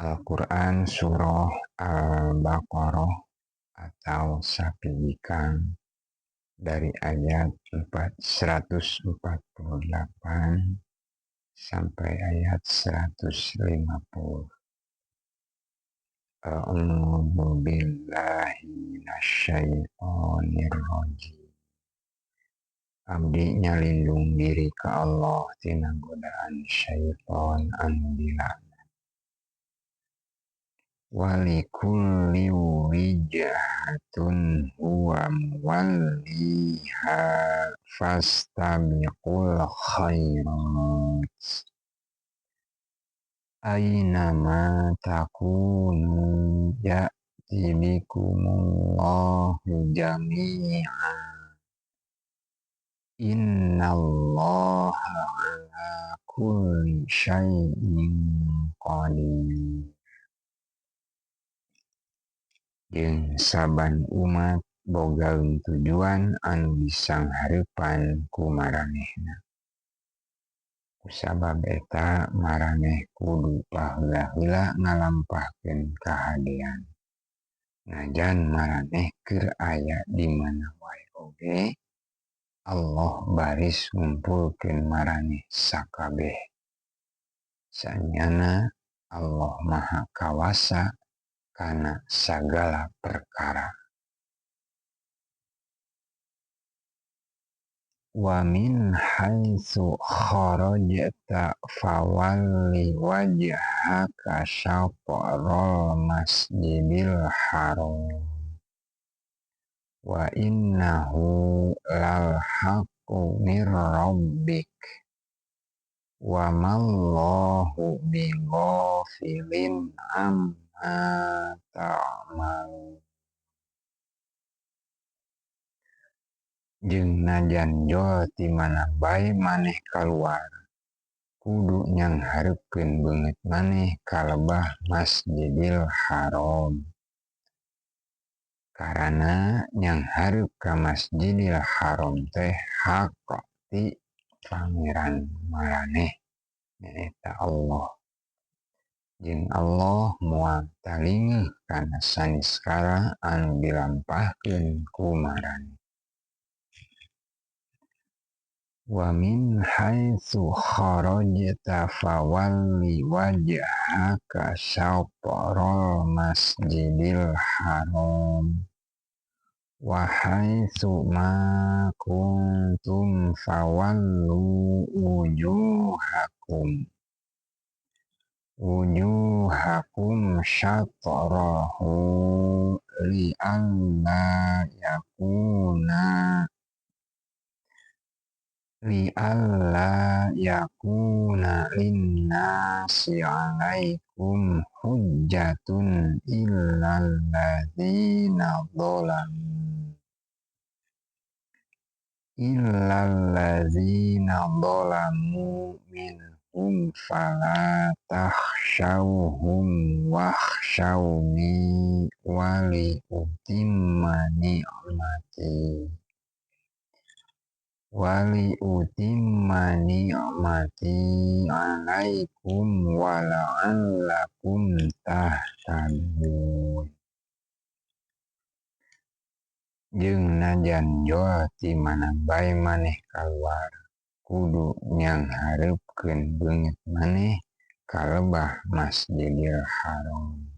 Al-Quran Surah Al-Baqarah atau Sapi-Ikan dari ayat 148 sampai ayat 150. A'udzu billahi minasyaitonir rajim. Abdi nyalindung diri ka Allah tina godaan syaiton anu dilaknat. Walikulli wijhatun huwa muwalliha fastabiqul khairat. Aynama takunu ya'ti bikumullahu jami'an. Innallaha ala kulli syai'in qadir. Jeung saban umat boga tujuan anu disanghareupan ku maranehna. Kusabab eta maraneh kudu baheula-heula ngalampahkeun kahadean. Najan maraneh keur aya di mana wae oge, Allah baris ngumpulkeun maraneh sakabeh. Saenyana Allah Maha Kawasa kana sagala perkara. Wa min haitsu kharajta fawalli wajhaka syatral masjidil haram wa innahu lal haqqu mir rabbik wa mallahu bighafilin amma ta'malun. Jeung najan jol ti mana bae maneh kaluar, kudu nyangharepkeun beungeut maneh kalebah Masjidil Haram. Karana nyanghareup ka Masjidil Haram teh hak ti Pangeran maraneh nyaeta Allah. Jeung Allah moal talingeuh kana saniskara anu dilampahkeun ku maraneh. Wa min haitsu kharajta fawalli wajhaka syatral masjidil haram wa haitsu ma kuntum fawallu wujuhakum syatrahu li'alla yakuna linnasi 'alaikum hujjatun illal ladzina dhalamu minhum fala takhshawhum wakhshawni waliutimma ni'mati 'alaikum wa la'allakum tahtadun. Jeung najan jol ti mana bae maneh kaluar, kudu nyangharepkeun beungeut maneh kalebah Masjidil Haram.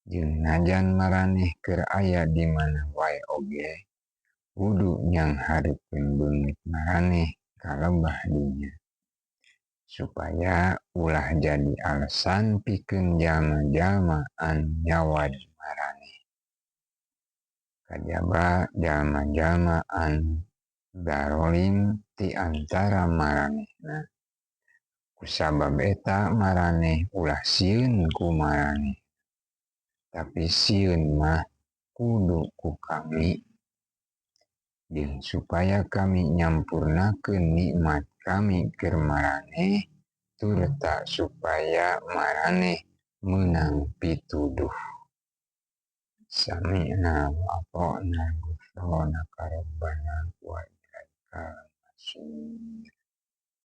Jeung najan maraneh keur aya di mana wae oge, kudu nyangharepkeun beungeut maraneh kalebah dinya. Supaya ulah jadi alesan pikeun jalma-jalma anu nyawad maraneh. Kajaba jalma-jalma anu zarolim ti antara maranehna. Kusabab eta maraneh ulah sieun ku maraneh. Tapi sieun mah kudu ku kami. Jeung supaya kami nyampurnakeun nikmat kami keur maraneh, turta supaya maraneh meunang pituduh. Sami'na wa ata'na ghufranaka rabbana wa ilaikal masir.